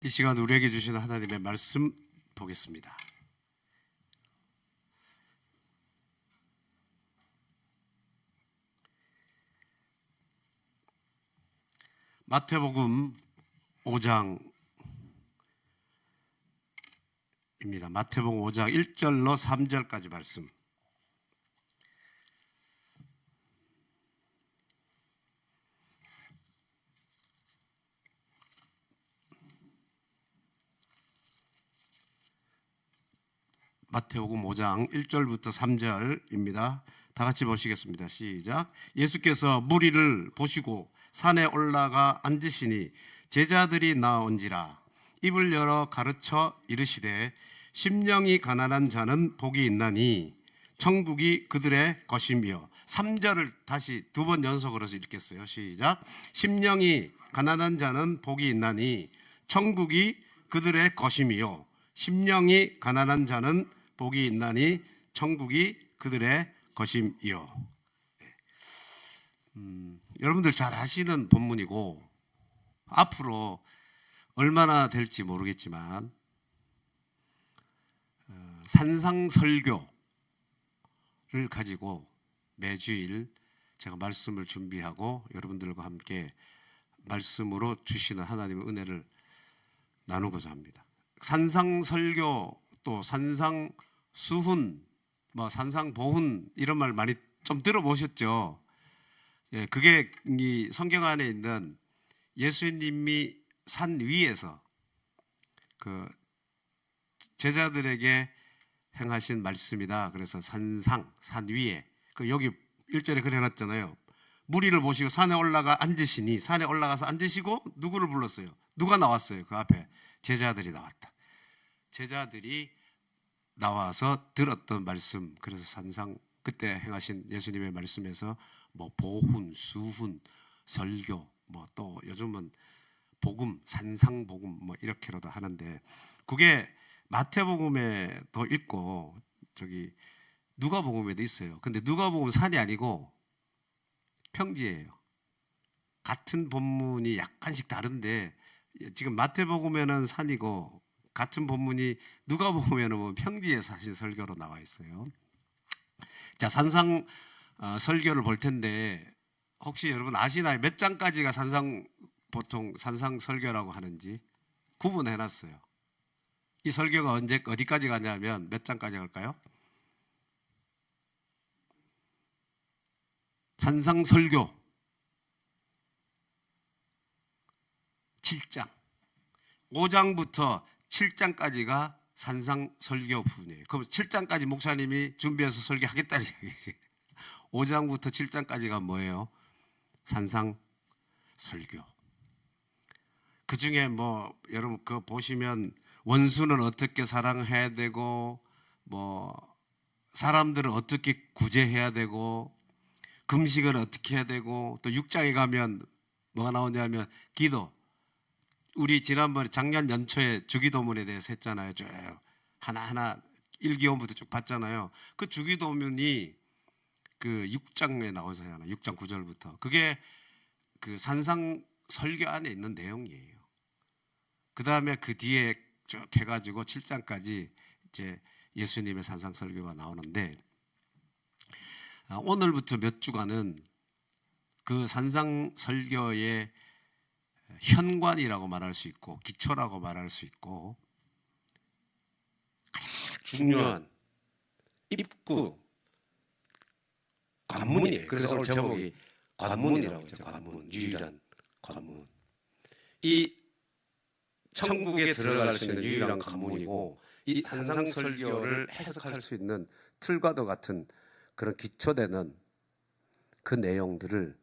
이 시간 우리에게 주시는 하나님의 말씀 보겠습니다. 마태복음 5장입니다. 마태복음 5장 1절로 3절까지 말씀. 마태복음 5장 1절부터 3절입니다. 다 같이 보시겠습니다. 시작. 예수께서 무리를 보시고 산에 올라가 앉으시니 제자들이 나온지라. 입을 열어 가르쳐 이르시되 심령이 가난한 자는 복이 있나니 천국이 그들의 것이며. 3절을 다시 두 번 연속으로 읽겠어요. 시작. 심령이 가난한 자는 복이 있나니 천국이 그들의 것이며. 심령이 가난한 자는 복이 있나니 천국이 그들의 것임이요. 여러분들 잘 아시는 본문이고 앞으로 얼마나 될지 모르겠지만 산상설교를 가지고 매주일 제가 말씀을 준비하고 여러분들과 함께 말씀으로 주시는 하나님의 은혜를 나누고자 합니다. 산상설교 또 산상수훈, 산상보훈 이런 말 많이 좀 들어보셨죠? 예, 그게 이 성경 안에 있는 예수님이 산 위에서 그 제자들에게 행하신 말씀이다. 그래서 산 위에 그 여기 1절에 그려놨잖아요. 무리를 보시고 산에 올라가 앉으시니, 산에 올라가서 앉으시고 누구를 불렀어요? 누가 나왔어요? 그 앞에 제자들이 나왔다. 제자들이 나와서 들었던 말씀, 그래서 산상 그때 행하신 예수님의 말씀에서 보훈, 수훈, 설교, 또 요즘은 복음, 산상복음 이렇게라도 하는데 그게 마태복음에도 있고 저기 누가복음에도 있어요. 근데 누가복음 산이 아니고 평지예요. 같은 본문이 약간씩 다른데 지금 마태복음에는 산이고 같은 본문이 누가복음에는 평지에서 하신 설교로 나와 있어요. 자, 산상 설교를 볼 텐데 혹시 여러분 아시나요? 몇 장까지가 보통 산상 설교라고 하는지 구분해 놨어요. 이 설교가 어디까지 가냐면 몇 장까지 갈까요? 산상 설교 7장. 5장부터 7장까지가 산상 설교 부분이에요. 그럼 7장까지 목사님이 준비해서 설교하겠다는 얘기지. 5장부터 7장까지가 뭐예요? 산상 설교. 그 중에 여러분 그거 보시면 원수는 어떻게 사랑해야 되고 사람들은 어떻게 구제해야 되고 금식은 어떻게 해야 되고 또 6장에 가면 뭐가 나오냐면 기도. 우리 지난번에 작년 연초에 주기도문에 대해서 했잖아요. 쭉 하나하나 1기원부터 쭉 봤잖아요. 그 주기도문이 그 6장에 나오잖아요. 6장 9절부터. 그게 그 산상 설교 안에 있는 내용이에요. 그 다음에 그 뒤에 쭉 해가지고 7장까지 이제 예수님의 산상 설교가 나오는데 오늘부터 몇 주간은 그 산상 설교의 현관이라고 말할 수 있고 기초라고 말할 수 있고 가장 중요한 입구 관문이에요. 그래서 오늘 제목이 관문이라고 했죠. 관문, 유일한 관문. 이 천국에 들어갈 수 있는 유일한 관문이고 이 산상 설교를 해석할 수 있는 틀과도 같은 그런 기초되는 그 내용들을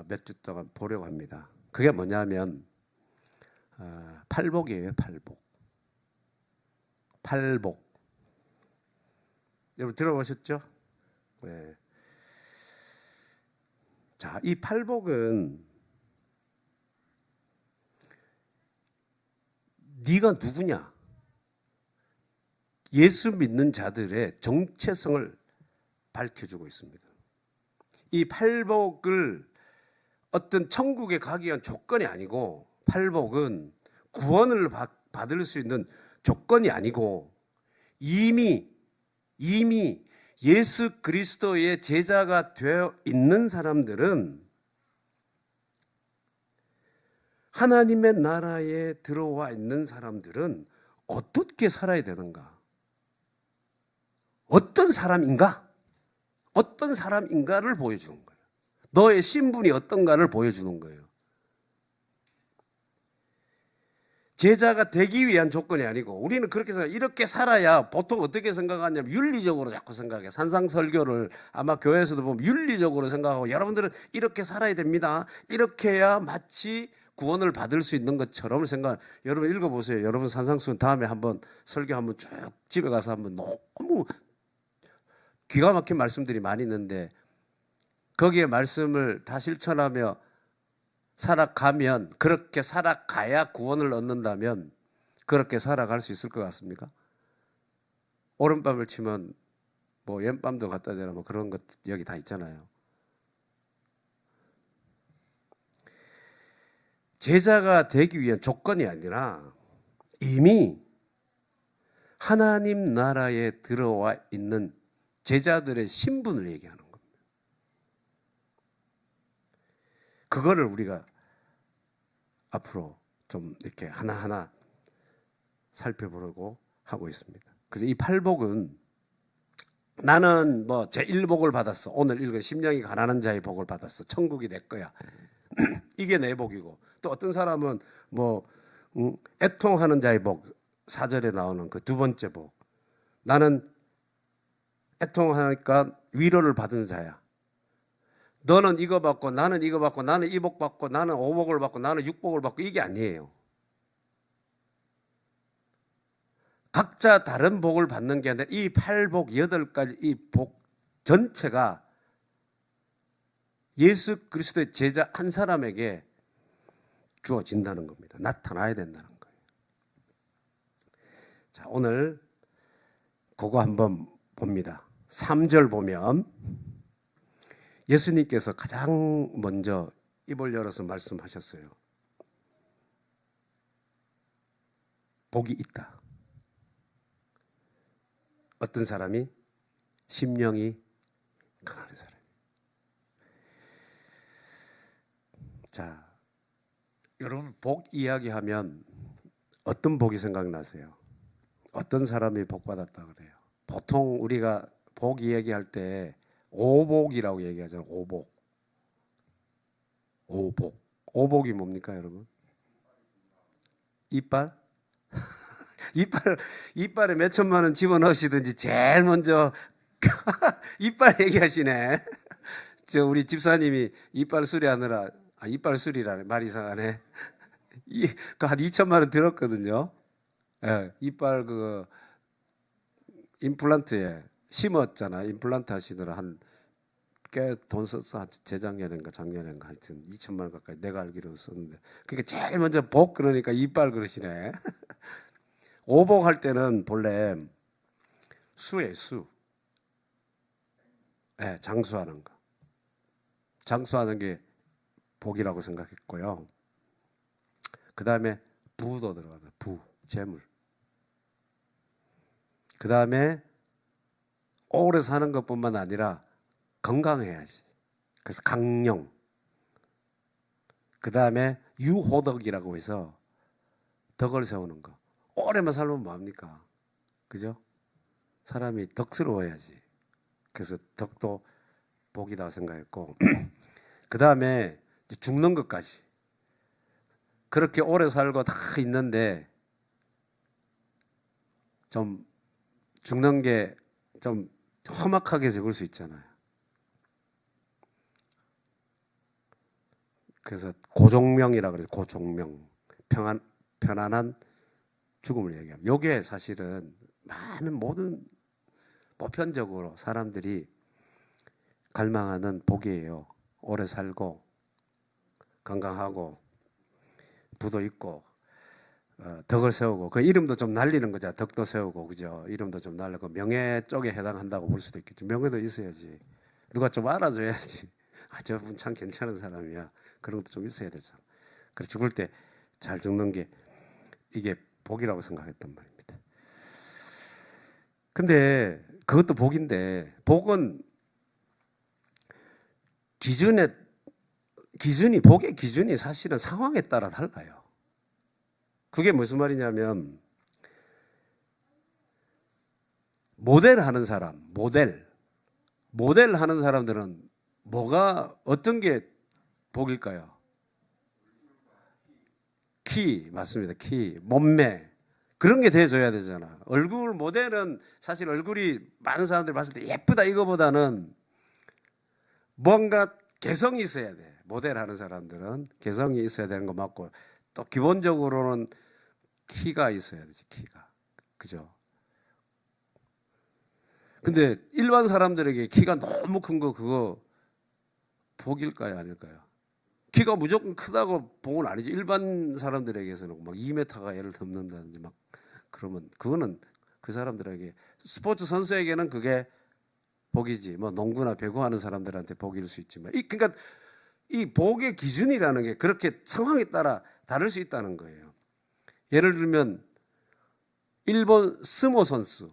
몇 주 동안 보려고 합니다. 그게 뭐냐면 팔복이에요. 팔복. 여러분 들어보셨죠? 네. 자, 이 팔복은 네가 누구냐? 예수 믿는 자들의 정체성을 밝혀주고 있습니다. 이 팔복을 어떤 천국에 가기 위한 조건이 아니고 팔복은 구원을 받을 수 있는 조건이 아니고 이미 예수 그리스도의 제자가 되어 있는 사람들은 하나님의 나라에 들어와 있는 사람들은 어떻게 살아야 되는가? 어떤 사람인가? 어떤 사람인가를 보여주는 거예요. 너의 신분이 어떤가를 보여주는 거예요. 제자가 되기 위한 조건이 아니고 우리는 그렇게 생각해요. 이렇게 살아야 보통 어떻게 생각하냐면 윤리적으로 자꾸 생각해요. 산상설교를 아마 교회에서도 보면 윤리적으로 생각하고 여러분들은 이렇게 살아야 됩니다. 이렇게 해야 마치 구원을 받을 수 있는 것처럼 생각. 여러분 읽어보세요. 여러분 산상수훈 다음에 한번 설교 한번 쭉 집에 가서 한번 너무 기가 막힌 말씀들이 많이 있는데 거기에 말씀을 다 실천하며 살아가면 그렇게 살아가야 구원을 얻는다면 그렇게 살아갈 수 있을 것 같습니까? 오른밤을 치면 뭐 왼밤도 갖다 대라 뭐 그런 것 여기 다 있잖아요. 제자가 되기 위한 조건이 아니라 이미 하나님 나라에 들어와 있는 제자들의 신분을 얘기하는 겁니다. 그거를 우리가 앞으로 좀 이렇게 하나하나 살펴보려고 하고 있습니다. 그래서 이 팔복은 나는 뭐 제1복을 받았어. 오늘 읽은 심령이 가난한 자의 복을 받았어. 천국이 내 거야. 이게 내 복이고 또 어떤 사람은 뭐 애통하는 자의 복 4절에 나오는 그 두 번째 복. 나는 애통하니까 위로를 받은 자야. 너는 이거 받고 나는 이거 받고 나는 이 복 받고 나는 5복을 받고 나는 6복을 받고 이게 아니에요. 각자 다른 복을 받는 게 아니라 이 8복 8가지 이 복 전체가 예수 그리스도의 제자 한 사람에게 주어진다는 겁니다. 나타나야 된다는 거예요. 자, 오늘 그거 한번 봅니다. 3절 보면 예수님께서 가장 먼저 입을 열어서 말씀하셨어요. 복이 있다. 어떤 사람이? 심령이 강한 사람. 자, 여러분 복 이야기하면 어떤 복이 생각나세요? 어떤 사람이 복 받았다 그래요? 보통 우리가 복 이야기할 때 오복이라고 얘기하잖아요. 오복. 오복. 오복이 뭡니까, 여러분? 이빨? 이빨에 몇 천만 원 집어넣으시든지 제일 먼저 이빨 얘기하시네. 저 우리 집사님이 이빨 수리하느라 이빨 수리라네. 말 이상하네. 한 2천만 원 들었거든요. 예, 이빨 그 임플란트에 심었잖아. 임플란트 하시느라 한 꽤 돈 썼어. 재작년인가 작년인가 하여튼 2천만 원 가까이 내가 알기로 썼는데. 그러니까 제일 먼저 복 그러니까 이빨 그러시네. 오복할 때는 본래 수예요. 수. 네, 장수하는 거. 장수하는 게 복이라고 생각했고요. 그 다음에 부도 들어가면 부, 재물. 그 다음에 오래 사는 것뿐만 아니라 건강해야지. 그래서 강령. 그 다음에 유호덕이라고 해서 덕을 세우는 거. 오래만 살면 뭐합니까? 그죠? 사람이 덕스러워야지. 그래서 덕도 복이다 생각했고 그 다음에 죽는 것까지. 그렇게 오래 살고 다 있는데 좀 죽는 게 좀 험악하게 죽을 수 있잖아요. 그래서 고종명이라고 그래요. 고종명. 편안한 죽음을 얘기합니다. 이게 사실은 많은 모든 보편적으로 사람들이 갈망하는 복이에요. 오래 살고 건강하고 부도 있고 덕을 세우고 그 이름도 좀 날리는 거죠. 덕도 세우고 그죠. 이름도 좀 날리고 명예 쪽에 해당한다고 볼 수도 있겠죠. 명예도 있어야지. 누가 좀 알아줘야지. 아, 저분 참 괜찮은 사람이야. 그런 것도 좀 있어야 되잖아. 그래서 죽을 때 잘 죽는 게 이게 복이라고 생각했단 말입니다. 근데 그것도 복인데 복은 복의 기준이 사실은 상황에 따라 달라요. 그게 무슨 말이냐면 모델 하는 사람, 모델 하는 사람들은 어떤 게 복일까요? 키, 맞습니다. 키, 몸매 그런 게 돼줘야 되잖아. 얼굴 모델은 사실 얼굴이 많은 사람들 봤을 때 예쁘다 이거보다는 뭔가 개성이 있어야 돼. 모델 하는 사람들은 개성이 있어야 되는 거 맞고 또 기본적으로는 키가 있어야 되지. 키가. 그죠? 근데 일반 사람들에게 키가 너무 큰 거 그거 복일까요? 아닐까요? 키가 무조건 크다고 복은 아니지. 일반 사람들에게서는 막 2m가 예를 넘는다든지 막 그러면 그거는 그 사람들에게 스포츠 선수에게는 그게 복이지. 뭐 농구나 배구 하는 사람들한테 복일 수 있지만 그러니까 이 복의 기준이라는 게 그렇게 상황에 따라 다를 수 있다는 거예요. 예를 들면 일본 스모 선수,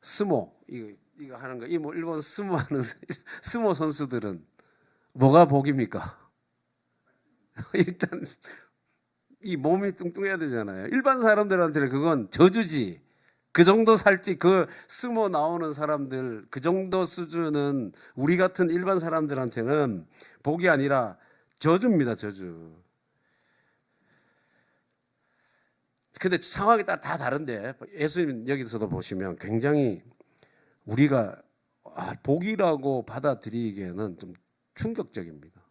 스모 이거 하는 거, 뭐 일본 스모 하는 스모 선수들은 뭐가 복입니까? 일단 이 몸이 뚱뚱해야 되잖아요. 일반 사람들한테는 그건 저주지. 그 정도 살찌 그 스모 나오는 사람들 그 정도 수준은 우리 같은 일반 사람들한테는 복이 아니라 저주입니다. 저주. 근데 상황에 따라 다 다른데 예수님 여기서도 보시면 굉장히 우리가 복이라고 받아들이기에는 좀 충격적입니다.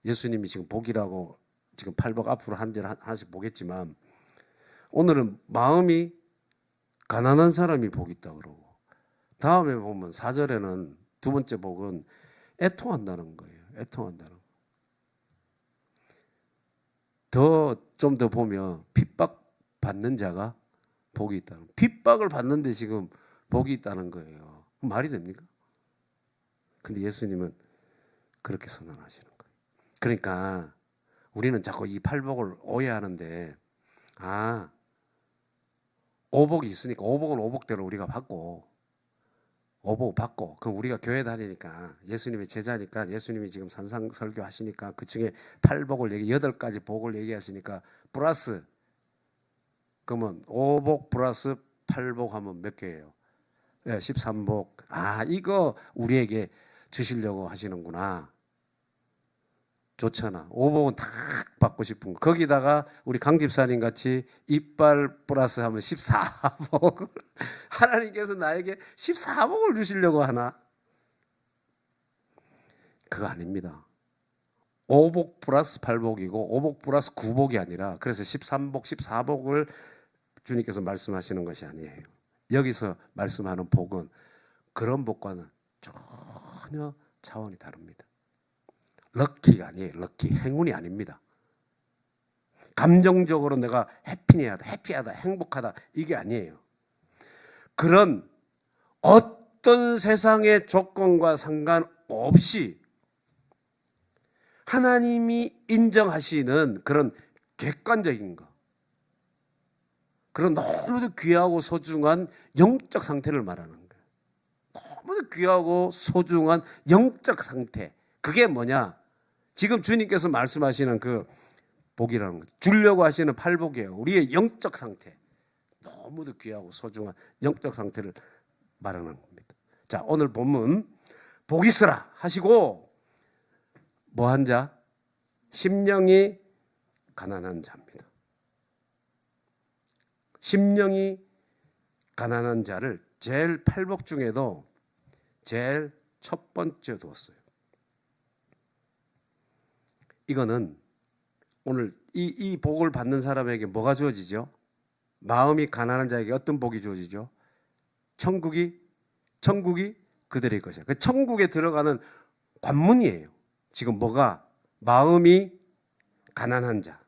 예수님이 지금 복이라고 지금 팔복 앞으로 한 절 하나씩 보겠지만 오늘은 마음이 가난한 사람이 복 있다 그러고 다음에 보면 4절에는 두 번째 복은 애통한다는 거예요. 애통한다는 거. 좀 더 보면 핍박받는 자가 복이 있다는 거. 핍박을 받는데 지금 복이 있다는 거예요. 말이 됩니까? 근데 예수님은 그렇게 선언하시는 거예요. 그러니까 우리는 자꾸 이 팔복을 오해하는데 오복이 있으니까 오복은 오복대로 우리가 받고 오복 받고 그럼 우리가 교회 다니니까 예수님의 제자니까 예수님이 지금 산상 설교하시니까 그중에 팔복을 8가지 복을 얘기하시니까 플러스 그러면 오복 플러스 팔복 하면 몇 개예요? 13복. 이거 우리에게 주시려고 하시는구나. 좋잖아. 오복은 탁 받고 싶은 거. 거기다가 우리 강집사님 같이 이빨 플러스 하면 14복. 하나님께서 나에게 14복을 주시려고 하나? 그거 아닙니다. 5복 플러스 8복이고 5복 플러스 9복이 아니라 그래서 13복, 14복을 주님께서 말씀하시는 것이 아니에요. 여기서 말씀하는 복은 그런 복과는 전혀 차원이 다릅니다. 럭키가 아니에요. 럭키. 행운이 아닙니다. 감정적으로 내가 해피하다, 행복하다 이게 아니에요. 그런 어떤 세상의 조건과 상관없이 하나님이 인정하시는 그런 객관적인 거, 그런 너무도 귀하고 소중한 영적 상태를 말하는 거예요. 너무도 귀하고 소중한 영적 상태. 그게 뭐냐? 지금 주님께서 말씀하시는 그 복이라는 거죠. 주려고 하시는 팔복이에요. 우리의 영적 상태. 너무도 귀하고 소중한 영적 상태를 말하는 겁니다. 자, 오늘 본문 복 있으라 하시고 뭐한 자? 심령이 가난한 자입니다. 심령이 가난한 자를 제일 팔복 중에도 제일 첫 번째 두었어요. 이거는 오늘 이 복을 받는 사람에게 뭐가 주어지죠? 마음이 가난한 자에게 어떤 복이 주어지죠? 천국이 그들의 것이야. 그 천국에 들어가는 관문이에요. 지금 뭐가? 마음이 가난한 자.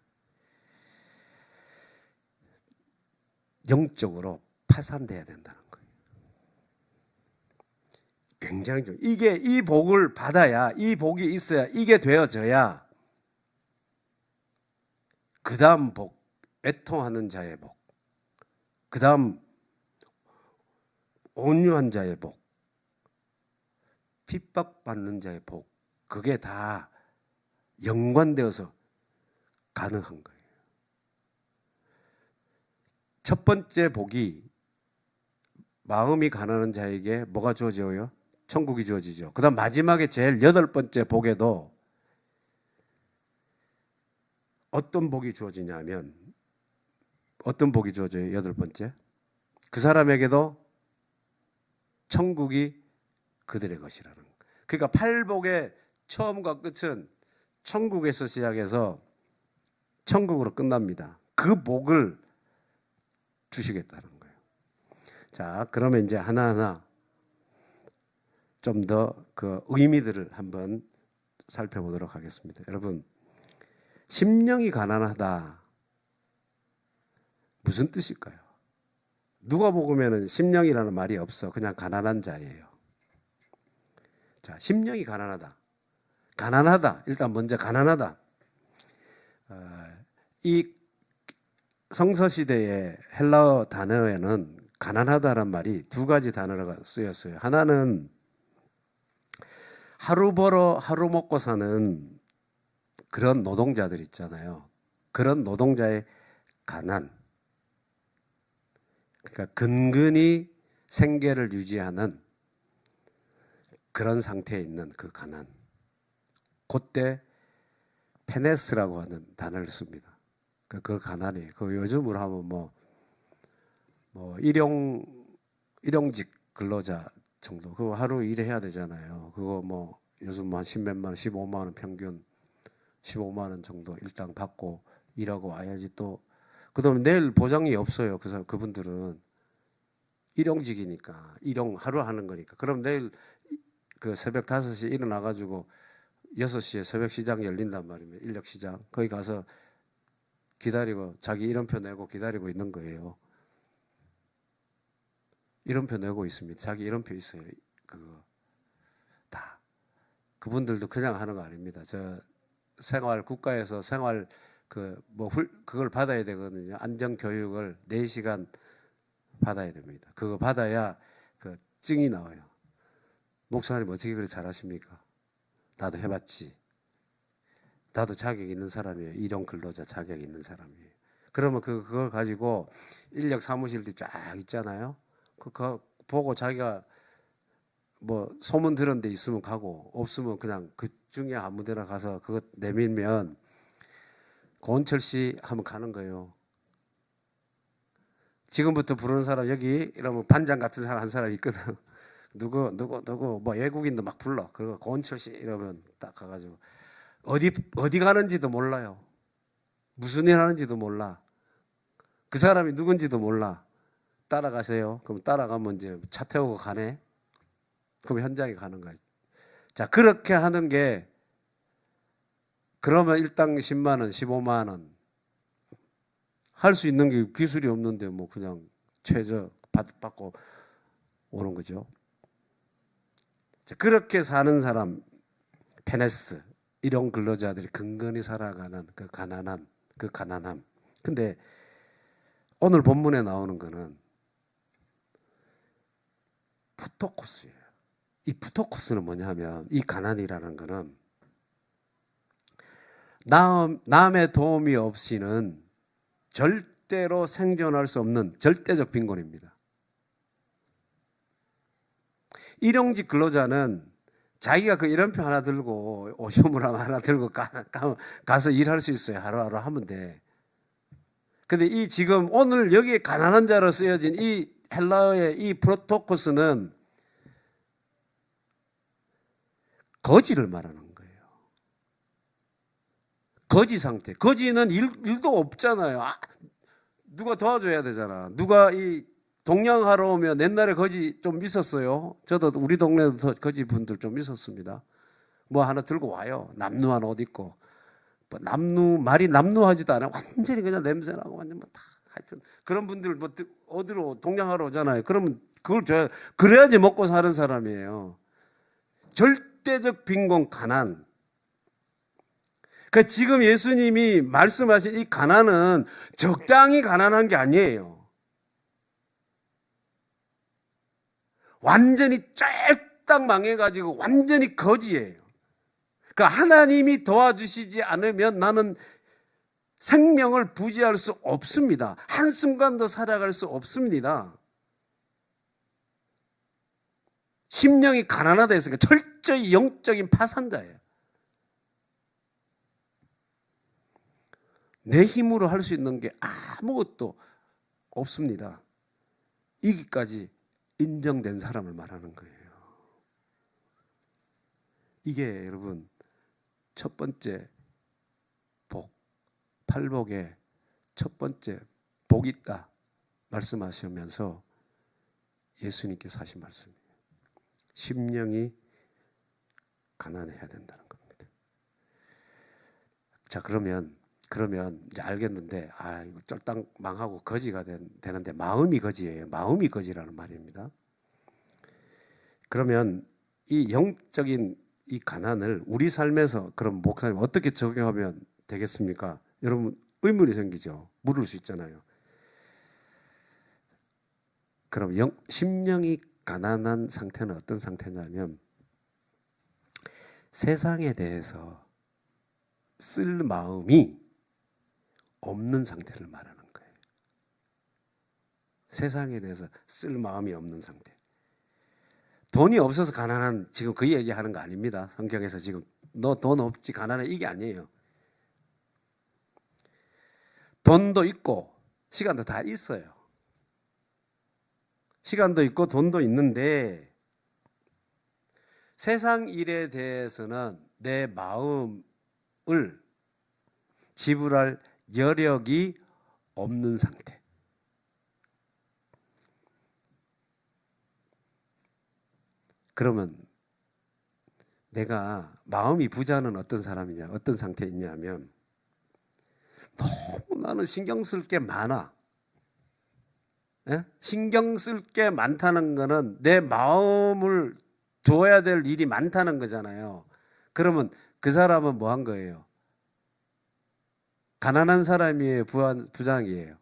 영적으로 파산돼야 된다는 거예요. 굉장히 좋아요. 이 복을 받아야, 이 복이 있어야, 이게 되어져야 그 다음 복, 애통하는 자의 복. 그 다음 온유한 자의 복, 핍박받는 자의 복, 그게 다 연관되어서 가능한 거예요. 첫 번째 복이 마음이 가난한 자에게 뭐가 주어져요? 천국이 주어지죠. 그 다음 마지막에 제일 8번째 복에도 어떤 복이 주어지냐면, 어떤 복이 주어져요? 8번째, 그 사람에게도 천국이 그들의 것이라는 거예요. 그러니까 팔복의 처음과 끝은 천국에서 시작해서 천국으로 끝납니다. 그 복을 주시겠다는 거예요. 자, 그러면 이제 하나하나 좀 더 그 의미들을 한번 살펴보도록 하겠습니다. 여러분, 심령이 가난하다, 무슨 뜻일까요? 누가복음에는 심령이라는 말이 없어. 그냥 가난한 자예요. 자, 심령이 가난하다. 가난하다. 일단 먼저 가난하다. 이 성서시대의 헬라어 단어에는 가난하다란 말이 두 가지 단어가 쓰였어요. 하나는 하루 벌어 하루 먹고 사는 그런 노동자들 있잖아요. 그런 노동자의 가난. 그러니까 근근히 생계를 유지하는 그런 상태에 있는 그 가난. 그때 페네스라고 하는 단어를 씁니다. 그 가난이. 그 요즘으로 하면 뭐 일용직 근로자 정도. 그거 하루 일해야 되잖아요. 그거 뭐 요즘 한 10몇만 원, 15만 원 평균 15만 원 정도 일당 받고 일하고 와야지 또. 그다음에 내일 보장이 없어요. 그분들은 일용직이니까 일용 하루 하는 거니까. 그럼 내일 그 새벽 5시에 일어나 가지고 6시에 새벽 시장 열린단 말입니다. 인력 시장. 거기 가서 기다리고 자기 이름표 내고 기다리고 있는 거예요. 이름표 내고 있습니다. 자기 이름표 있어요. 그거 다. 그분들도 그냥 하는 거 아닙니다. 저 생활 국가에서 생활 그걸 받아야 되거든요. 안전 교육을 4시간 받아야 됩니다. 그거 받아야 그 증이 나와요. 목사님 어떻게 그렇게 잘하십니까? 나도 해봤지. 나도 자격 있는 사람이에요. 일용 근로자 자격 있는 사람이에요. 그러면 그걸 가지고 인력 사무실도 쫙 있잖아요. 그거 보고 자기가 뭐 소문 들은 데 있으면 가고, 없으면 그냥 그 중에 아무 데나 가서 그거 내밀면 고은철 씨 하면 가는 거예요. 지금부터 부르는 사람 여기 이러면 반장 같은 사람 한 사람 있거든. 누구 뭐 외국인도 막 불러. 그리고 고은철 씨 이러면 딱 가가지고 어디 가는지도 몰라요. 무슨 일 하는지도 몰라. 그 사람이 누군지도 몰라. 따라가세요. 그럼 따라가면 이제 차 태우고 가네. 그럼 현장에 가는 거예요. 자, 그렇게 하는 게, 그러면 일당 10만 원, 15만 원 할 수 있는 게 기술이 없는데 뭐 그냥 최저 받고 오는 거죠. 자, 그렇게 사는 사람, 페네스, 일용 근로자들이 근근히 살아가는 그 가난함. 근데 오늘 본문에 나오는 거는 푸토코스예요. 이 푸토코스는 뭐냐면, 이 가난이라는 거는 남의 도움이 없이는 절대로 생존할 수 없는 절대적 빈곤입니다. 일용직 근로자는 자기가 그 이름표 하나 들고 오시무람 하나 들고 가서 일할 수 있어요. 하루하루 하면 돼. 근데 이 지금 오늘 여기에 가난한 자로 쓰여진 이 헬라어의 이 프로토코스는 거지를 말하는 거예요. 거지 상태. 거지는 일도 없잖아요. 누가 도와줘야 되잖아. 누가 이 동양하러 오면 옛날에 거지 좀 있었어요. 저도 우리 동네도 거지 분들 좀 있었습니다. 뭐 하나 들고 와요. 남루한 옷 입고. 뭐 말이 남루하지도 않아. 완전히 그냥 냄새나고 완전 뭐 다 하여튼 그런 분들 뭐 어디로 동양하러 오잖아요. 그러면 그걸 줘야, 그래야지 먹고 사는 사람이에요. 절대적 빈곤, 가난. 그러니까 지금 예수님이 말씀하신 이 가난은 적당히 가난한 게 아니에요. 완전히 쫄딱 망해가지고 완전히 거지예요. 그러니까 하나님이 도와주시지 않으면 나는 생명을 부지할 수 없습니다. 한순간도 살아갈 수 없습니다. 심령이 가난하다 했으니까 철저히 영적인 파산자예요. 내 힘으로 할 수 있는 게 아무것도 없습니다. 이기까지 인정된 사람을 말하는 거예요. 이게 여러분 첫 번째 복, 팔복의 첫 번째 복이 있다 말씀하시면서 예수님께서 하신 말씀이에요. 심령이 가난해야 된다는 겁니다. 자, 그러면 이제 알겠는데, 이거 쫄딱 망하고 거지가 되는데 마음이 거지예요. 마음이 거지라는 말입니다. 그러면 이 영적인 이 가난을 우리 삶에서 그럼 목사님 어떻게 적용하면 되겠습니까? 여러분 의문이 생기죠. 물을 수 있잖아요. 그럼 심령이 가난한 상태는 어떤 상태냐면 세상에 대해서 쓸 마음이 없는 상태를 말하는 거예요. 세상에 대해서 쓸 마음이 없는 상태. 돈이 없어서 가난한, 지금 그 얘기하는 거 아닙니다. 성경에서 지금 너 돈 없지 가난해 이게 아니에요. 돈도 있고 시간도 다 있어요. 시간도 있고 돈도 있는데 세상 일에 대해서는 내 마음을 지불할 여력이 없는 상태. 그러면 내가 마음이 부자는 어떤 사람이냐, 어떤 상태에 있냐면 너무 나는 신경 쓸 게 많아. 신경 쓸 게 많다는 거는 내 마음을 두어야 될 일이 많다는 거잖아요. 그러면 그 사람은 뭐 한 거예요? 가난한 사람이에요? 부자이에요?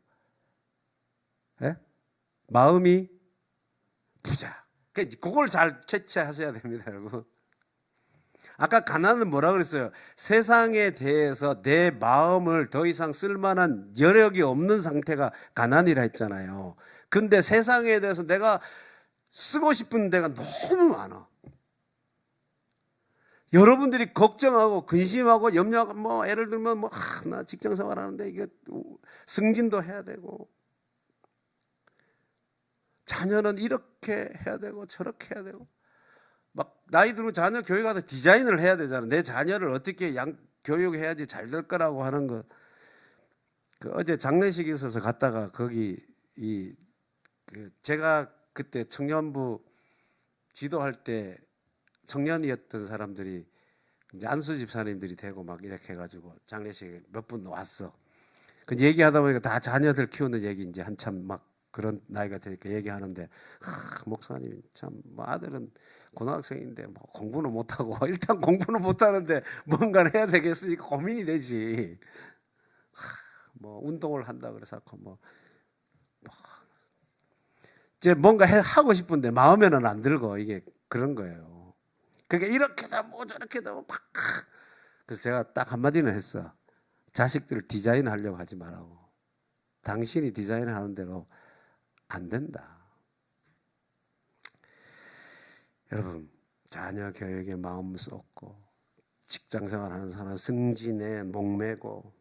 마음이 부자. 그걸 잘 캐치하셔야 됩니다, 여러분. 아까 가난은 뭐라 그랬어요? 세상에 대해서 내 마음을 더 이상 쓸만한 여력이 없는 상태가 가난이라 했잖아요. 근데 세상에 대해서 내가 쓰고 싶은 데가 너무 많아. 여러분들이 걱정하고 근심하고 염려하고 뭐 예를 들면 나 직장 생활하는데 이게 승진도 해야 되고 자녀는 이렇게 해야 되고 저렇게 해야 되고 막 나이 들면 자녀 교육하다 디자인을 해야 되잖아. 내 자녀를 어떻게 교육해야지 잘 될 거라고 하는 거. 어제 장례식이 있어서 갔다가 거기 제가 그때 청년부 지도할 때 청년이었던 사람들이 이제 안수 집사님들이 되고 막 이렇게 해가지고 장례식에 몇 분 왔어. 그 얘기하다 보니까 다 자녀들 키우는 얘기 이제 한참 막 그런 나이가 되니까 얘기하는데 목사님 참 뭐 아들은 고등학생인데 뭐 공부는 못하고 일단 공부는 못하는데 뭔가를 해야 되겠으니까 고민이 되지. 뭐 운동을 한다 그래서 이제 뭔가 하고 싶은데 마음에는 안 들고 이게 그런 거예요. 그러니까 이렇게다 뭐 저렇게다 막. 그래서 제가 딱 한마디는 했어. 자식들 디자인하려고 하지 말라고. 당신이 디자인하는 대로 안 된다. 여러분 자녀 교육에 마음 쏟고 직장생활하는 사람 승진에 목매고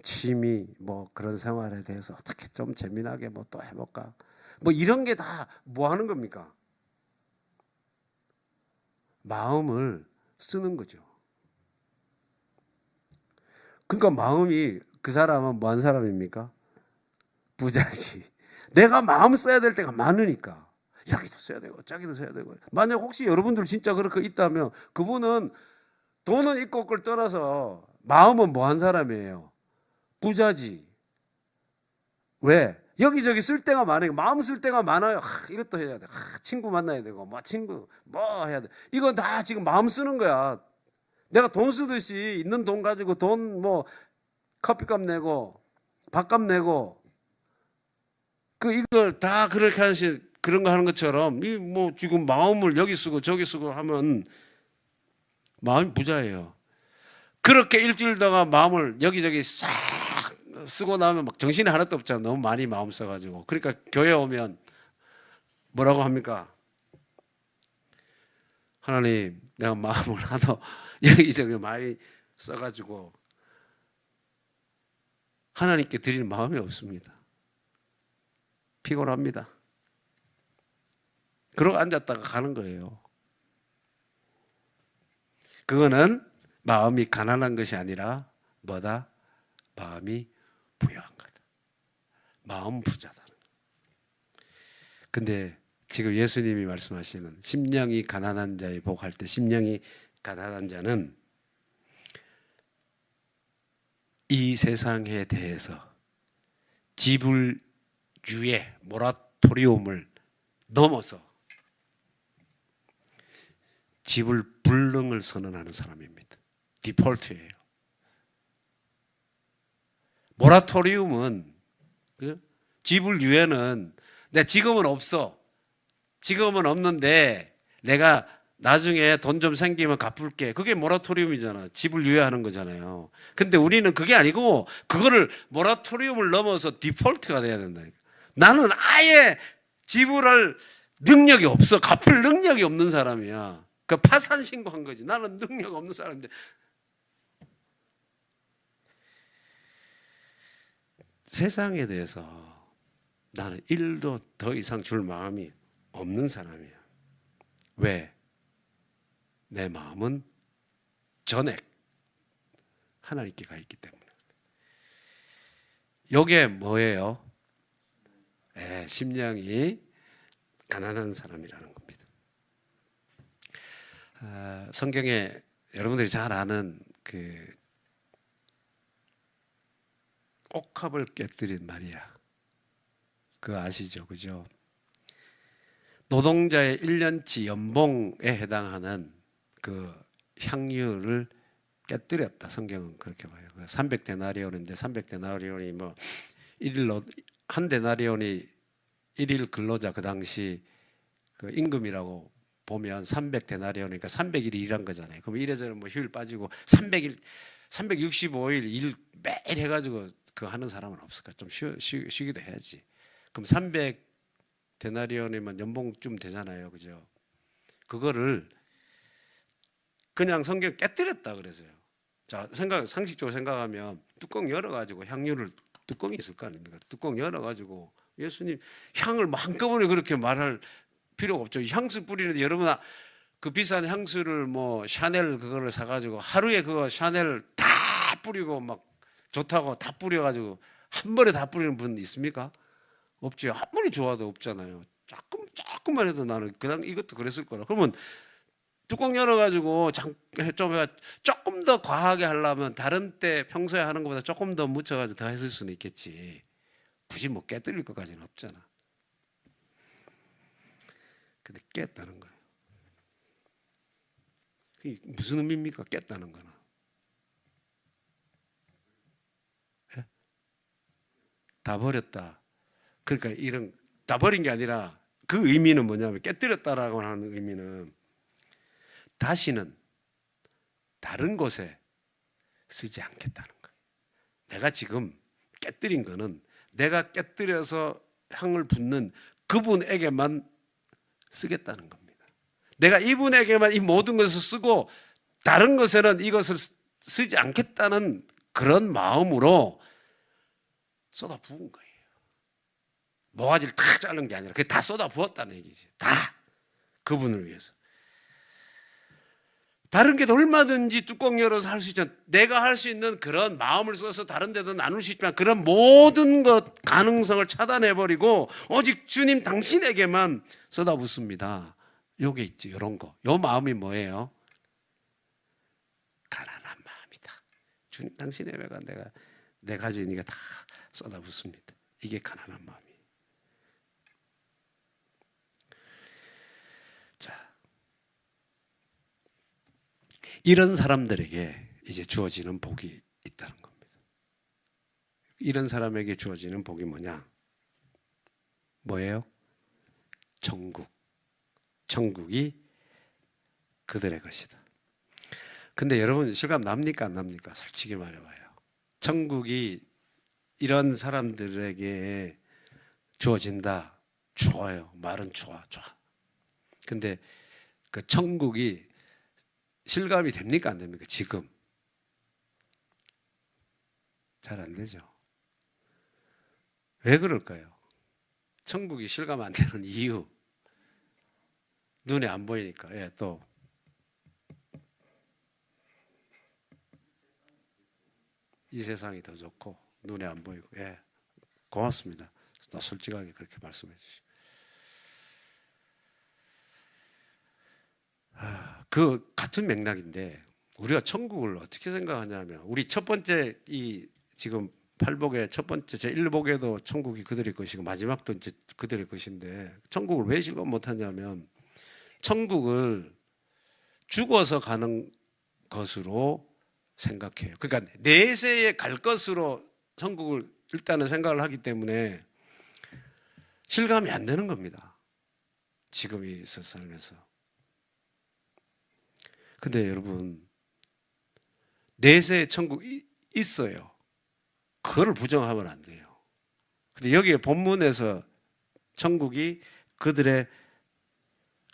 취미 뭐 그런 생활에 대해서 어떻게 좀 재미나게 뭐 또 해볼까 뭐 이런 게 다 뭐 하는 겁니까? 마음을 쓰는 거죠. 그러니까 마음이 그 사람은 뭐 한 사람입니까? 부자지. 내가 마음 써야 될 때가 많으니까 여기도 써야 되고 저기도 써야 되고. 만약 혹시 여러분들 진짜 그렇게 있다면 그분은 돈은 있고 없고를 떠나서 마음은 뭐 한 사람이에요? 부자지. 왜? 여기저기 쓸 때가 많아요. 마음 쓸 때가 많아요. 이것도 해야 돼. 친구 만나야 되고 친구 뭐 해야 돼. 이건 다 지금 마음 쓰는 거야. 내가 돈 쓰듯이 있는 돈 가지고 돈 뭐 커피값 내고 밥값 내고 이걸 다 그렇게 하듯이 그런 거 하는 것처럼 이 뭐 지금 마음을 여기 쓰고 저기 쓰고 하면 마음이 부자예요. 그렇게 일주일 동안 마음을 여기저기 싹 쓰고 나면 막 정신이 하나도 없잖아. 너무 많이 마음 써가지고. 그러니까 교회 오면 뭐라고 합니까? 하나님, 내가 마음을 하도 여기저기 많이 써가지고 하나님께 드릴 마음이 없습니다. 피곤합니다. 그러고 앉았다가 가는 거예요. 그거는 마음이 가난한 것이 아니라 뭐다? 마음이 부유한 거다. 마음 부자다. 근데 지금 예수님이 말씀하시는 심령이 가난한 자의 복할 때, 심령이 가난한 자는 이 세상에 대해서 지불주의 모라토리움을 넘어서 지불 불능을 선언하는 사람입니다. 디폴트예요. 모라토리움은, 지불유예는 내 지금은 없어. 지금은 없는데 내가 나중에 돈 좀 생기면 갚을게. 그게 모라토리움이잖아. 지불유예하는 거잖아요. 근데 우리는 그게 아니고 그거를 모라토리움을 넘어서 디폴트가 돼야 된다. 나는 아예 지불할 능력이 없어. 갚을 능력이 없는 사람이야. 그 파산 신고한 거지. 나는 능력 없는 사람인데. 세상에 대해서 나는 1도 더 이상 줄 마음이 없는 사람이야. 왜? 내 마음은 전액 하나님께 가 있기 때문에. 이게 뭐예요? 심령이 가난한 사람이라는 겁니다. 성경에 여러분들이 잘 아는 그 옥합을 깨뜨린 마리아, 그거 아시죠? 그죠? 노동자의 1년치 연봉에 해당하는 그 향유를 깨뜨렸다. 성경은 그렇게 봐요. 300데나리온인데 300데나리온이 뭐 일일로 한 데나리온이 일일 근로자 그 당시 그 임금이라고 보면 300데나리온이니까 300일이 일한 거잖아요. 그럼 이래저래 뭐 휴일 빠지고 300일 365일 일 매일 해가지고 그 하는 사람은 없을까? 좀 쉬기도 해야지. 그럼 300데나리온이면 연봉쯤 되잖아요, 그죠? 그거를 그냥 성경 깨뜨렸다 그래서요. 자, 상식적으로 생각하면 뚜껑 열어가지고 향유를, 뚜껑이 있을 거 아닙니까? 뚜껑 열어가지고 예수님 향을 한꺼번에 그렇게 말할 필요가 없죠. 향수 뿌리는데 여러분 그 비싼 향수를 뭐 샤넬 그거를 사가지고 하루에 그거 샤넬 다 뿌리고 막 좋다고 다 뿌려가지고 한 번에 다 뿌리는 분 있습니까? 없죠. 아무리 좋아도 없잖아요. 조금만 해도 나는 그냥 이것도 그랬을 거라. 그러면 뚜껑 열어가지고 조금 더 과하게 하려면 다른 때 평소에 하는 것보다 조금 더 묻혀가지고 더 했을 수는 있겠지. 굳이 뭐 깨뜨릴 것까지는 없잖아. 근데 깼다는 거예요. 그게 무슨 의미입니까? 깼다는 거는. 예? 다 버렸다. 그러니까 이런 다 버린 게 아니라 그 의미는 뭐냐면 깨뜨렸다라고 하는 의미는 다시는 다른 곳에 쓰지 않겠다는 거예요. 내가 지금 깨뜨린 거는 내가 깨뜨려서 향을 붓는 그분에게만 쓰겠다는 겁니다. 내가 이분에게만 이 모든 것을 쓰고 다른 것에는 이것을 쓰지 않겠다는 그런 마음으로 쏟아 부은 거예요. 모가지를 탁 자른 게 아니라 그게 다 쏟아 부었다는 얘기지. 다 그분을 위해서. 다른 게 얼마든지 뚜껑 열어서 할 수 있잖아. 내가 할 수 있는 그런 마음을 써서 다른 데도 나눌 수 있지만 그런 모든 것 가능성을 차단해버리고 오직 주님 당신에게만 쏟아붓습니다. 요게 있지. 이런 거. 요 마음이 뭐예요? 가난한 마음이다. 주님 당신의 배가 내 가지니까 다 쏟아붓습니다. 이게 가난한 마음이에요. 이런 사람들에게 이제 주어지는 복이 있다는 겁니다. 이런 사람에게 주어지는 복이 뭐냐? 뭐예요? 천국이 그들의 것이다. 근데 여러분 실감 납니까 안 납니까? 솔직히 말해봐요. 천국이 이런 사람들에게 주어진다. 좋아요. 말은 좋아. 근데 그 천국이 실감이 됩니까 안 됩니까? 지금 잘 안 되죠. 왜 그럴까요? 천국이 실감 안 되는 이유, 눈에 안 보이니까. 예, 또 이 세상이 더 좋고 눈에 안 보이고. 예, 고맙습니다. 또 솔직하게 그렇게 말씀해 주시고. 그 같은 맥락인데 우리가 천국을 어떻게 생각하냐면, 우리 첫 번째 이 지금 팔복의 첫 번째 제1복에도 천국이 그들의 것이고 마지막도 이제 그들의 것인데, 천국을 왜 실감 못하냐면 천국을 죽어서 가는 것으로 생각해요. 그러니까 내세에 갈 것으로 천국을 일단은 생각을 하기 때문에 실감이 안 되는 겁니다. 지금 이 살면서. 근데 여러분, 내세에 천국이 있어요. 그거를 부정하면 안 돼요. 근데 여기에 본문에서 천국이 그들의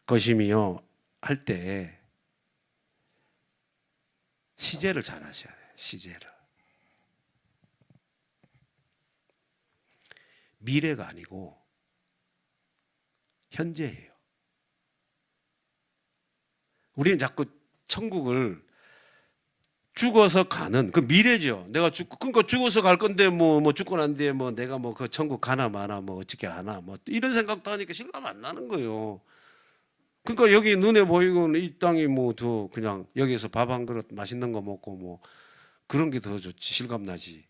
것이며 할 때 시제를 잘 하셔야 돼요. 시제를. 미래가 아니고 현재예요. 우리는 자꾸 천국을 죽어서 가는 그 미래죠. 내가 그러니까 죽어서 갈 건데 뭐 죽고 난 뒤에 뭐 내가 뭐 그 천국 가나 마나 뭐 어떻게 하나 뭐 이런 생각도 하니까 실감 안 나는 거예요. 그러니까 여기 눈에 보이고 이 땅이 뭐 더 그냥 여기서 밥 한 그릇 맛있는 거 먹고 뭐 그런 게 더 좋지. 실감 나지.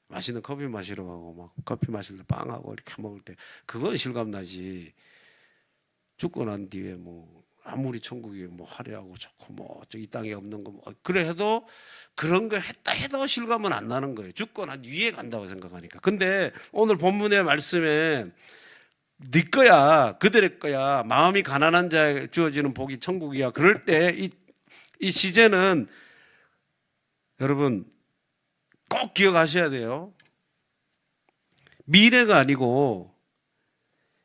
맛있는 커피 마시러 가고 막 커피 마실 때 빵하고 이렇게 먹을 때 그건 실감 나지. 죽고 난 뒤에 뭐 아무리 천국이 뭐 화려하고 좋고 뭐 이 땅에 없는 거 뭐 그래 해도 그런 거 했다 해도 실감은 안 나는 거예요. 죽고 난 위에 간다고 생각하니까. 근데 오늘 본문의 말씀에 네 거야, 그들의 거야, 마음이 가난한 자에 주어지는 복이 천국이야. 그럴 때 이 시제는 여러분 꼭 기억하셔야 돼요. 미래가 아니고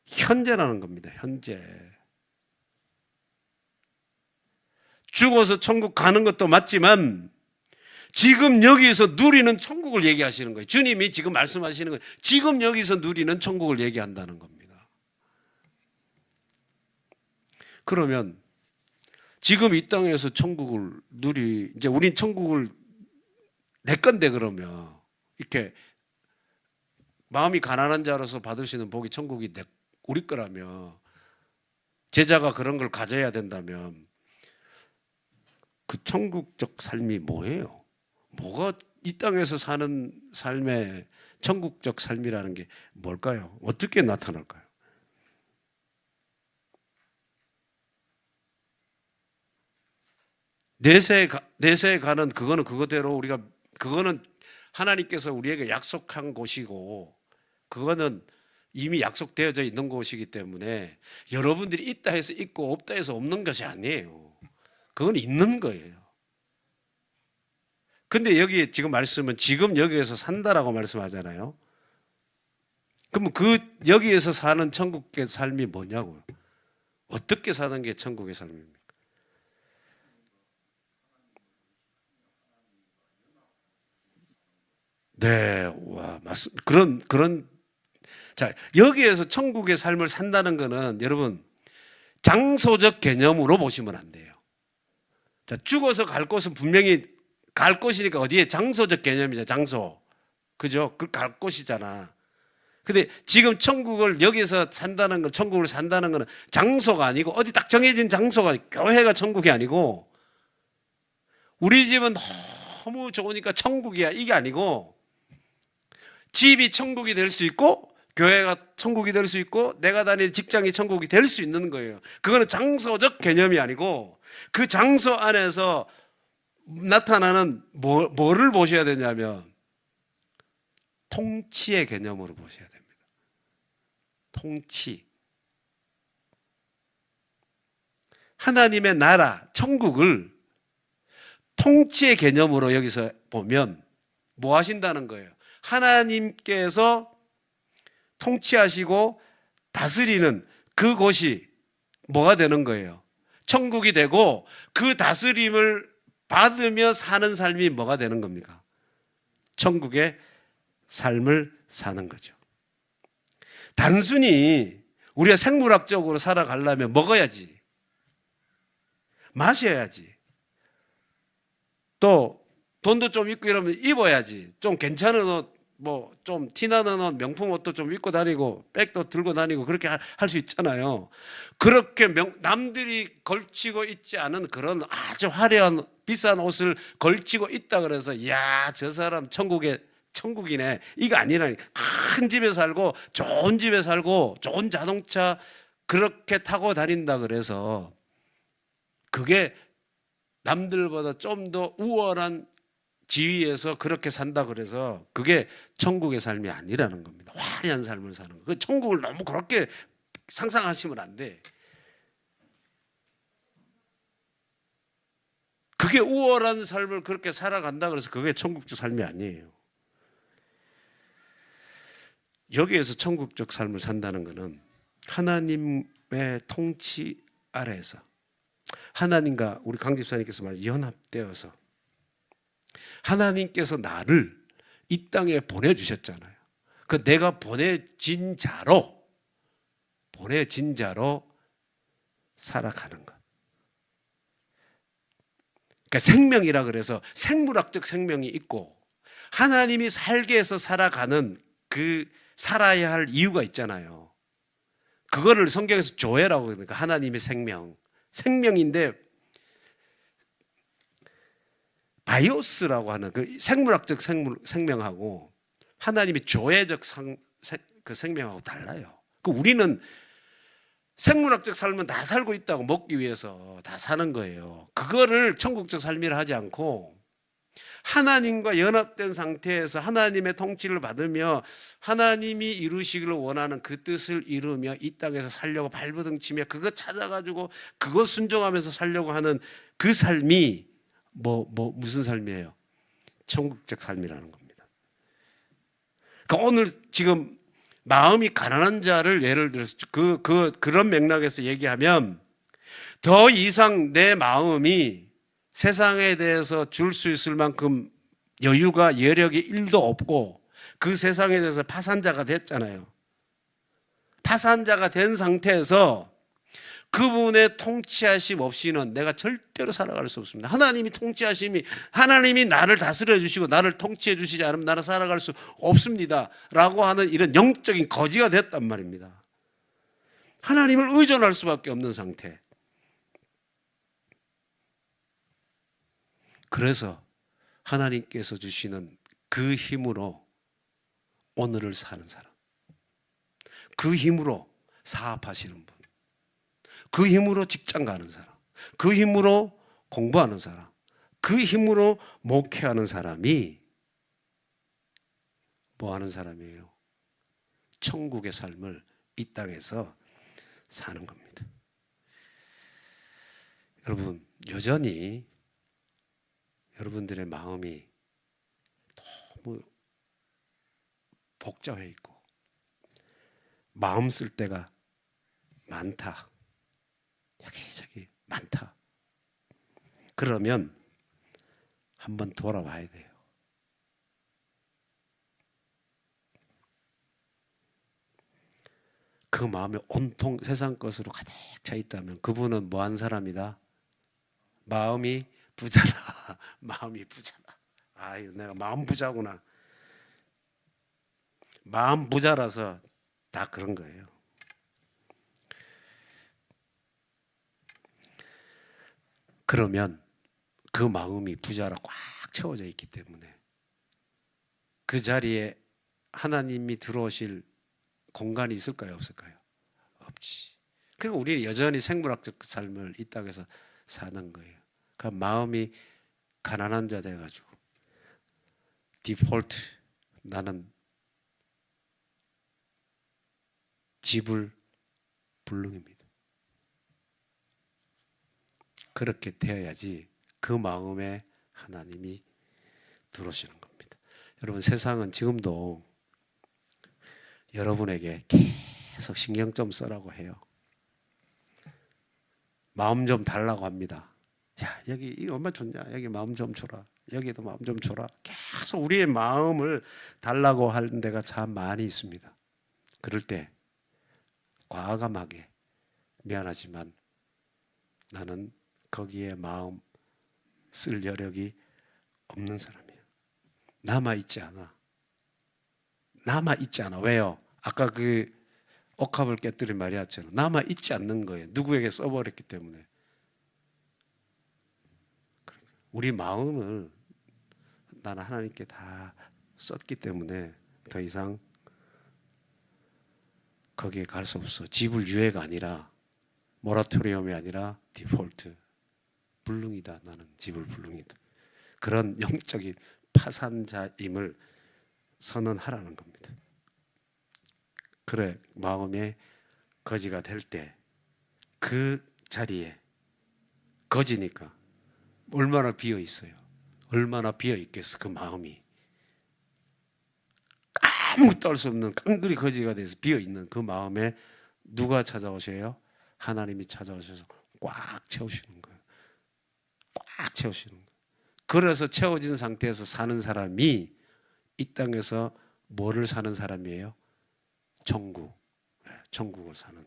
현재라는 겁니다. 현재. 죽어서 천국 가는 것도 맞지만 지금 여기서 누리는 천국을 얘기하시는 거예요. 주님이 지금 말씀하시는 거예요. 지금 여기서 누리는 천국을 얘기한다는 겁니다. 그러면 지금 이 땅에서 천국을 이제 우린 천국을 내 건데 그러면 이렇게 마음이 가난한 자로서 받으시는 복이 천국이 우리 거라면, 제자가 그런 걸 가져야 된다면 그 천국적 삶이 뭐예요? 뭐가 이 땅에서 사는 삶의 천국적 삶이라는 게 뭘까요? 어떻게 나타날까요? 내세에 가는 그거는 그거대로 그거는 하나님께서 우리에게 약속한 곳이고 그거는 이미 약속되어져 있는 곳이기 때문에 여러분들이 있다 해서 있고 없다 해서 없는 것이 아니에요. 그건 있는 거예요. 근데 여기 지금 말씀은 지금 여기에서 산다라고 말씀하잖아요. 그러면 여기에서 사는 천국의 삶이 뭐냐고요? 어떻게 사는 게 천국의 삶입니까? 네, 와, 맞습니다. 자, 여기에서 천국의 삶을 산다는 거는 여러분, 장소적 개념으로 보시면 안 돼요. 자, 죽어서 갈 곳은 분명히 갈 곳이니까 어디에 장소적 개념이죠, 장소. 그죠? 갈 곳이잖아. 근데 지금 여기서 산다는 건, 천국을 산다는 거는 장소가 아니고 어디 딱 정해진 장소가, 교회가 천국이 아니고 우리 집은 너무 좋으니까 천국이야. 이게 아니고 집이 천국이 될 수 있고 교회가 천국이 될 수 있고 내가 다니는 직장이 천국이 될 수 있는 거예요. 그거는 장소적 개념이 아니고 그 장소 안에서 나타나는 뭐를 보셔야 되냐면 통치의 개념으로 보셔야 됩니다. 통치. 하나님의 나라, 천국을 통치의 개념으로 여기서 보면 뭐 하신다는 거예요? 하나님께서 통치하시고 다스리는 그곳이 뭐가 되는 거예요? 천국이 되고 그 다스림을 받으며 사는 삶이 뭐가 되는 겁니까? 천국의 삶을 사는 거죠. 단순히 우리가 생물학적으로 살아가려면 먹어야지, 마셔야지, 또 돈도 좀 있고 이러면 입어야지, 좀 괜찮은 옷, 뭐 좀 티나는 옷, 명품 옷도 좀 입고 다니고 백도 들고 다니고 그렇게 할 수 있잖아요. 그렇게 남들이 걸치고 있지 않은 그런 아주 화려한 비싼 옷을 걸치고 있다 그래서 야, 저 사람 천국이네, 이거 아니라니까. 큰 집에 살고 좋은 집에 살고 좋은 자동차 그렇게 타고 다닌다 그래서 그게 남들보다 좀 더 우월한 지위에서 그렇게 산다 그래서 그게 천국의 삶이 아니라는 겁니다. 화려한 삶을 사는 거. 그 천국을 너무 그렇게 상상하시면 안 돼. 그게 우월한 삶을 그렇게 살아간다 그래서 그게 천국적 삶이 아니에요. 여기에서 천국적 삶을 산다는 것은 하나님의 통치 아래에서 하나님과 우리 강 집사님께서 말 연합되어서 하나님께서 나를 이 땅에 보내주셨잖아요. 그 내가 보내진 자로 살아가는 것. 그러니까 생명이라 그래서 생물학적 생명이 있고 하나님이 살게 해서 살아가는 그 살아야 할 이유가 있잖아요. 그거를 성경에서 조회라고 그러니까 하나님의 생명인데 바이오스라고 하는 그 생물학적 생명하고 하나님의 조회적 그 생명하고 달라요. 그 우리는 생물학적 삶은 다 살고 있다고 먹기 위해서 다 사는 거예요. 그거를 천국적 삶이라 하지 않고 하나님과 연합된 상태에서 하나님의 통치를 받으며 하나님이 이루시기를 원하는 그 뜻을 이루며 이 땅에서 살려고 발버둥치며 그거 찾아가지고 그거 순종하면서 살려고 하는 그 삶이 무슨 삶이에요? 천국적 삶이라는 겁니다. 그러니까 오늘 지금 마음이 가난한 자를 예를 들어서 그런 맥락에서 얘기하면 더 이상 내 마음이 세상에 대해서 줄 수 있을 만큼 여유가 여력이 1도 없고 그 세상에 대해서 파산자가 됐잖아요. 파산자가 된 상태에서 그분의 통치하심 없이는 내가 절대로 살아갈 수 없습니다. 하나님이 나를 다스려 주시고 나를 통치해 주시지 않으면 나는 살아갈 수 없습니다 라고 하는 이런 영적인 거지가 됐단 말입니다. 하나님을 의존할 수밖에 없는 상태. 그래서 하나님께서 주시는 그 힘으로 오늘을 사는 사람, 그 힘으로 사업하시는 분, 그 힘으로 직장 가는 사람, 그 힘으로 공부하는 사람, 그 힘으로 목회하는 사람이 뭐 하는 사람이에요? 천국의 삶을 이 땅에서 사는 겁니다. 여러분, 여전히 여러분들의 마음이 너무 복잡해 있고 마음 쓸 때가 많다. 여기저기 많다. 그러면 한번 돌아봐야 돼요. 그 마음이 온통 세상 것으로 가득 차 있다면 그분은 뭐한 사람이다? 마음이 부자다. 마음이 부자다. 아유, 내가 마음 부자구나. 마음 부자라서 다 그런 거예요. 그러면 그 마음이 부자로 꽉 채워져 있기 때문에 그 자리에 하나님이 들어오실 공간이 있을까요? 없을까요? 없지. 그러니까 우리는 여전히 생물학적 삶을 이 땅에서 사는 거예요. 그 마음이 가난한 자 돼가지고 디폴트, 나는 지불 불능입니다. 그렇게 되어야지 그 마음에 하나님이 들어오시는 겁니다. 여러분, 세상은 지금도 여러분에게 계속 신경 좀 써라고 해요. 마음 좀 달라고 합니다. 야, 여기 이거 얼마 좋냐? 여기 마음 좀 줘라. 여기도 마음 좀 줘라. 계속 우리의 마음을 달라고 하는 데가 참 많이 있습니다. 그럴 때 과감하게 미안하지만 나는 거기에 마음 쓸 여력이 없는 사람이에요. 남아있지 않아. 남아있지 않아. 왜요? 아까 그 옥합을 깨뜨린 마리아처럼 남아있지 않는 거예요. 누구에게 써버렸기 때문에. 우리 마음을 나는 하나님께 다 썼기 때문에 더 이상 거기에 갈 수 없어. 지불유예가 아니라 모라토리엄이 아니라 디폴트. 불능이다. 나는 지불불능이다. 그런 영적인 파산자임을 선언하라는 겁니다. 그래, 마음에 거지가 될 때 그 자리에 거지니까 얼마나 비어 있어요. 얼마나 비어 있겠어. 그 마음이 아무것도 할 수 없는 깡그리 거지가 돼서 비어 있는 그 마음에 누가 찾아오셔요? 하나님이 찾아오셔서 꽉 채우시는 거예요. 꽉 채우시는 거예요. 그래서 채워진 상태에서 사는 사람이 이 땅에서 뭐를 사는 사람이에요? 천국. 천국을 사는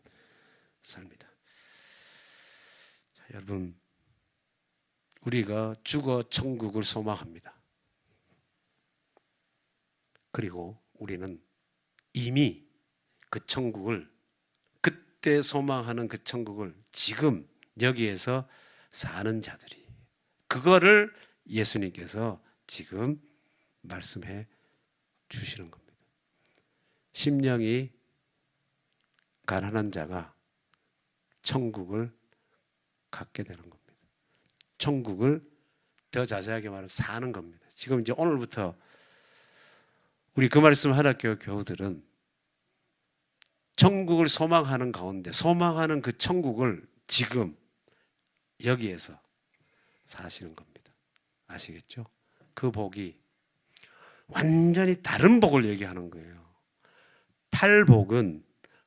삶이다. 자, 여러분, 우리가 죽어 천국을 소망합니다. 그리고 우리는 이미 그 천국을, 그때 소망하는 그 천국을 지금 여기에서 사는 자들이, 그거를 예수님께서 지금 말씀해 주시는 겁니다. 심령이 가난한 자가 천국을 갖게 되는 겁니다. 천국을 더 자세하게 말하면 사는 겁니다. 지금 이제 오늘부터 우리 그 말씀 하나교회 교우들은 천국을 소망하는 가운데 소망하는 그 천국을 지금 여기에서 사시는 겁니다. 아시겠죠? 그 복이 완전히 다른 복을 얘기하는 거예요. 팔복은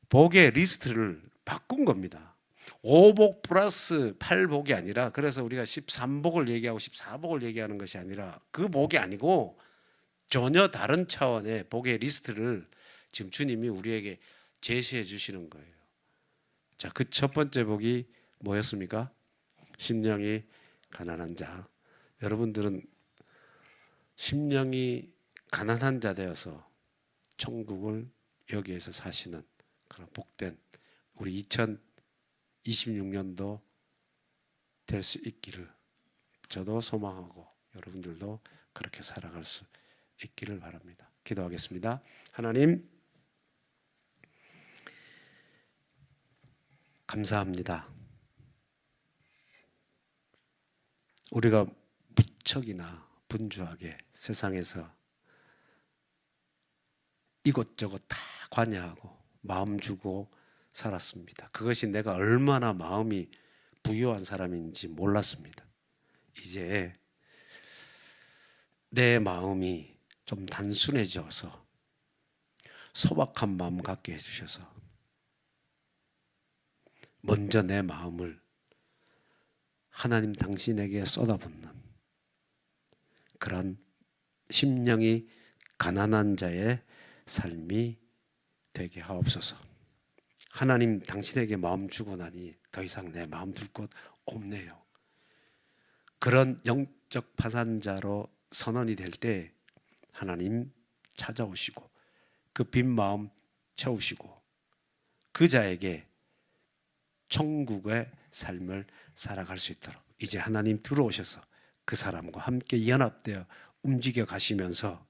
복의 리스트를 바꾼 겁니다. 5복 플러스 8복이 아니라, 그래서 우리가 13복을 얘기하고 14복을 얘기하는 것이 아니라 그 복이 아니고 전혀 다른 차원의 복의 리스트를 지금 주님이 우리에게 제시해 주시는 거예요. 자, 그 첫 번째 복이 뭐였습니까? 심령이 가난한 자. 여러분들은 심령이 가난한 자 되어서 천국을 여기에서 사시는 그런 복된 우리 2026년도 될 수 있기를 저도 소망하고 여러분들도 그렇게 살아갈 수 있기를 바랍니다. 기도하겠습니다. 하나님, 감사합니다. 우리가 무척이나 분주하게 세상에서 이곳저곳 다 관여하고 마음 주고 살았습니다. 그것이 내가 얼마나 마음이 부유한 사람인지 몰랐습니다. 이제 내 마음이 좀 단순해져서 소박한 마음 갖게 해주셔서 먼저 내 마음을 하나님 당신에게 쏟아붓는 그런 심령이 가난한 자의 삶이 되게 하옵소서. 하나님 당신에게 마음 주고 나니 더 이상 내 마음 둘 곳 없네요. 그런 영적 파산자로 선언이 될 때 하나님 찾아오시고 그 빈 마음 채우시고 그 자에게 천국의 삶을 살아갈 수 있도록 이제 하나님 들어오셔서 그 사람과 함께 연합되어 움직여 가시면서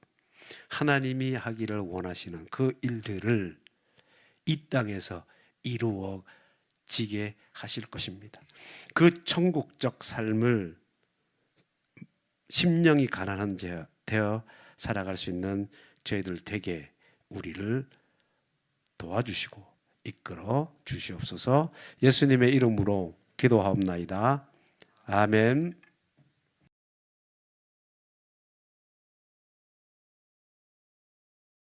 하나님이 하기를 원하시는 그 일들을 이 땅에서 이루어지게 하실 것입니다. 그 천국적 삶을 심령이 가난한 자 되어 살아갈 수 있는 저희들 되게 우리를 도와주시고 이끌어 주시옵소서. 예수님의 이름으로 기도하옵나이다. 아멘.